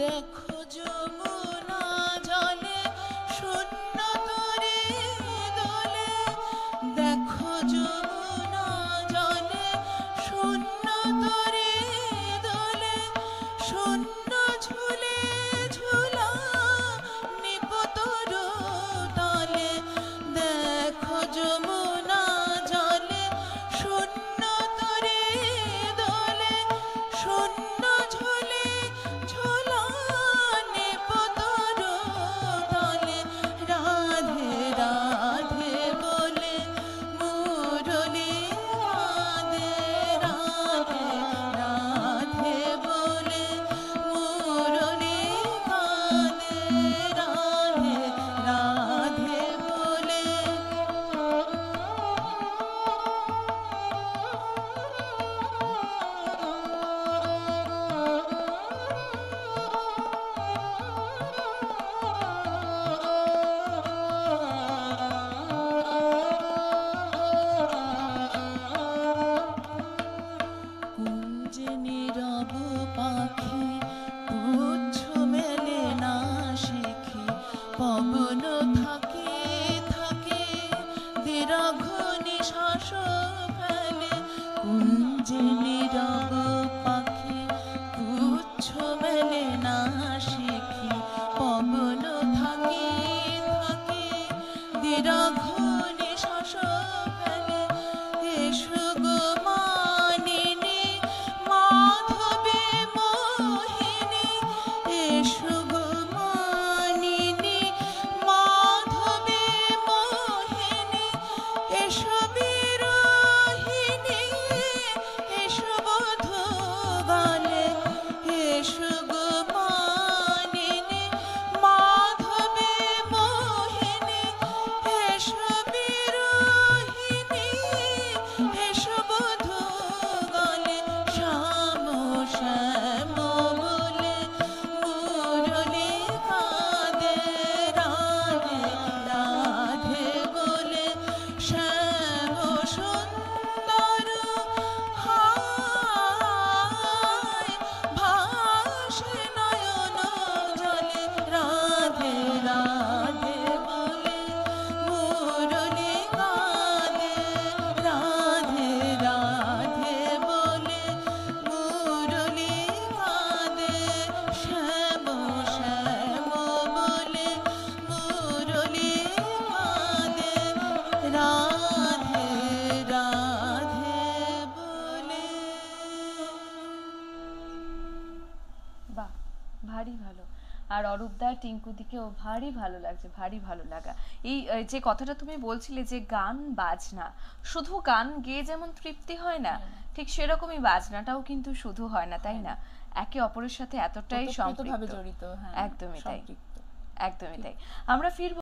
দেখো যমুনা জলে শূন্য তরে দোলে, দেখো যমুনা জলে শূন্য তরে দোলে, শূন্য ঝুলে ঝুলা নিপতর তলে, দেখো যমুনা জলে শূন্য তরে দোলে, শূন্য ঝুলে ঝুলা নিপতর তলে, রাধে রাধে বলে মুরলী কাঁদে, রাধে রাধে বলে মুরলী কাঁদে, রাধে রাধে বলে। কুঞ্জে নীরব পাখি পুচ্ছ মেলে না শিখি, পবন থাকে থাকে দীর্ঘ নিঃশ্বাস ফেলে, কুঞ্জে নীরব পাখি পুচ্ছ মেলে না শিখি, পবন থাকে থাকে দীর্ঘ নিঃশ্বাস ফেলে, এসো গো মানিনী মাধবী মোহিনী, এসো গো মানিনী মাধবী মোহিনী, এসো বিরহিণী এসো বধূ বলে, এসো গো মানিনী মাধবী মোহিনী, এসো বিরহিণী এসো বধূ বলে, শ্যাম শ্যাম বলে মুরলী কাঁদে, রাধে রাধে বলে শ্যাম সুন্দর হায় ভাসে নয়ন জলে, রাধে রাধে বলে মুরলী কাঁদে, রাধে রাধে বলে মুরলী কাঁদে, শ্যাম শ্যাম বলে মুরলী কাঁদে, রাধে রাধে বলে। বাহ, ভারী ভালো। আর অরূপদা টিঙ্কু দিকেও ভারী ভালো লাগছে, ভারী ভালো লাগা। এই যে কথাটা তুমি বলছিলে যে গান বাজনা, শুধু গান গেয়ে যেমন তৃপ্তি হয় না, ঠিক সেরকমই বাজনাটাও কিন্তু শুধু হয় না, তাই না? একে অপরের সাথে এতটাই ওতপ্রোতভাবে সম্পৃক্ত, জড়িত, হ্যাঁ, একদমই তাই, সম্পৃক্ত। একদমই তাই। আমরা ফিরবো।